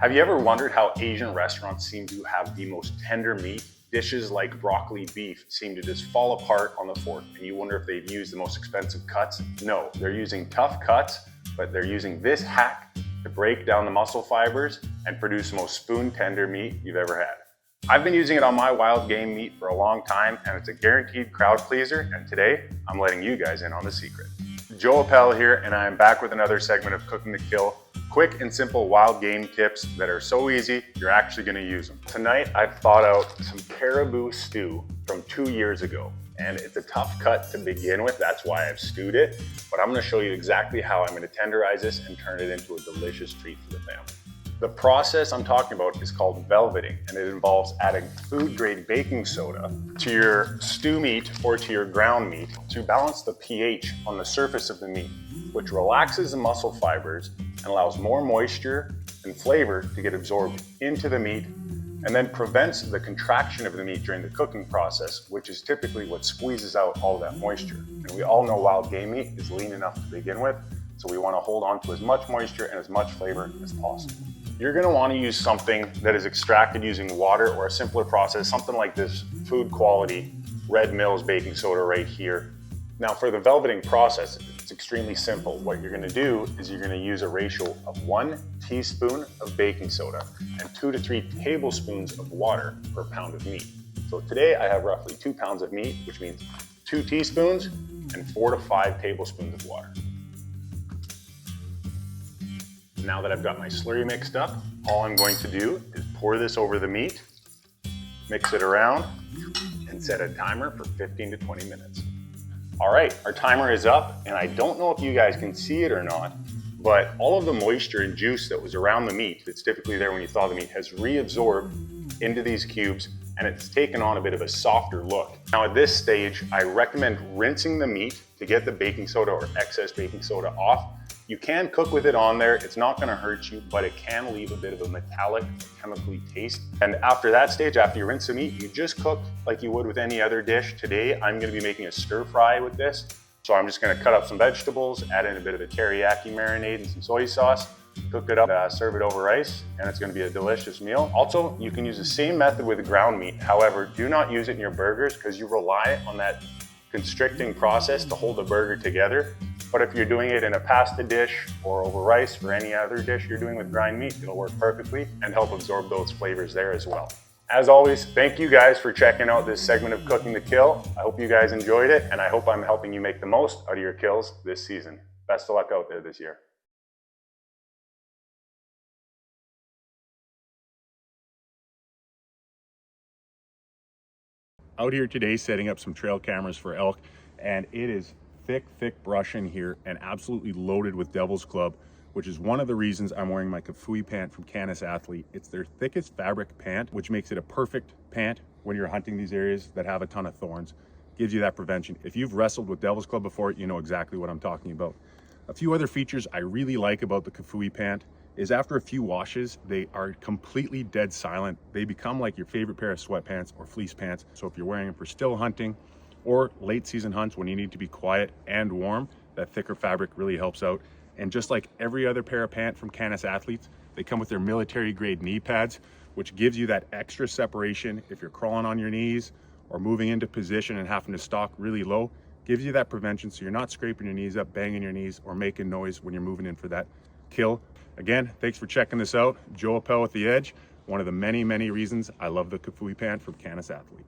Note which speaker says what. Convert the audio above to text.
Speaker 1: Have you ever wondered how Asian restaurants seem to have the most tender meat? Dishes like broccoli beef seem to just fall apart on the fork, and you wonder if they've used the most expensive cuts? No, they're using tough cuts, but they're using this hack to break down the muscle fibers and produce the most spoon tender meat you've ever had. I've been using it on my wild game meat for a long time, and it's a guaranteed crowd pleaser, and today I'm letting you guys in on the secret. Joe Eppele here, and I am back with another segment of Cooking to Kill. Quick and simple wild game tips that are so easy, you're actually gonna use them. Tonight, I've thought out some caribou stew from 2 years ago, and it's a tough cut to begin with. That's why I've stewed it, but I'm gonna show you exactly how I'm gonna tenderize this and turn it into a delicious treat for the family. The process I'm talking about is called velveting, and it involves adding food-grade baking soda to your stew meat or to your ground meat to balance the pH on the surface of the meat, which relaxes the muscle fibers and allows more moisture and flavor to get absorbed into the meat, and then prevents the contraction of the meat during the cooking process, which is typically what squeezes out all that moisture. And we all know wild game meat is lean enough to begin with, so we want to hold on to as much moisture and as much flavor as possible. You're going to want to use something that is extracted using water or a simpler process, something like this food quality Red Mills baking soda right here. Now for the velveting process, it's extremely simple. What you're going to do is you're going to use a ratio of 1 teaspoon of baking soda and 2 to 3 tablespoons of water per pound of meat. So today I have roughly 2 pounds of meat, which means 2 teaspoons and 4 to 5 tablespoons of water. Now that I've got my slurry mixed up, all I'm going to do is pour this over the meat, mix it around, and set a timer for 15 to 20 minutes. All right, our timer is up, and I don't know if you guys can see it or not, but all of the moisture and juice that was around the meat, that's typically there when you thaw the meat, has reabsorbed into these cubes, and it's taken on a bit of a softer look. Now at this stage, I recommend rinsing the meat to get the baking soda or excess baking soda off. You can cook with it on there, it's not gonna hurt you, but it can leave a bit of a metallic, chemically taste. And after that stage, after you rinse the meat, you just cook like you would with any other dish. Today, I'm gonna be making a stir fry with this. So I'm just gonna cut up some vegetables, add in a bit of a teriyaki marinade and some soy sauce, cook it up, serve it over rice, and it's gonna be a delicious meal. Also, you can use the same method with ground meat. However, do not use it in your burgers because you rely on that constricting process to hold the burger together. But if you're doing it in a pasta dish or over rice or any other dish you're doing with grind meat, it'll work perfectly and help absorb those flavors there as well. As always, thank you guys for checking out this segment of Cooking to Kill. I hope you guys enjoyed it, and I hope I'm helping you make the most out of your kills this season. Best of luck out there this year. Out here today setting up some trail cameras for elk, and it is thick brush in here and absolutely loaded with Devil's Club, which is one of the reasons I'm wearing my Kafui pant from Canis Athlete. It's their thickest fabric pant, which makes it a perfect pant when you're hunting these areas that have a ton of thorns. Gives you that prevention. If you've wrestled with Devil's Club before, you know exactly what I'm talking about. A few other features I really like about the Kafui pant is after a few washes, they are completely dead silent. They become like your favorite pair of sweatpants or fleece pants. So if you're wearing them for still hunting or late season hunts when you need to be quiet and warm, that thicker fabric really helps out. And just like every other pair of pants from Canis Athletes, they come with their military grade knee pads, which gives you that extra separation if you're crawling on your knees or moving into position and having to stalk really low. Gives you that prevention so you're not scraping your knees up, banging your knees, or making noise when you're moving in for that kill. Again, thanks for checking this out. Joe Eppele with The Edge, one of the many reasons I love the Kafui pant from Canis Athlete.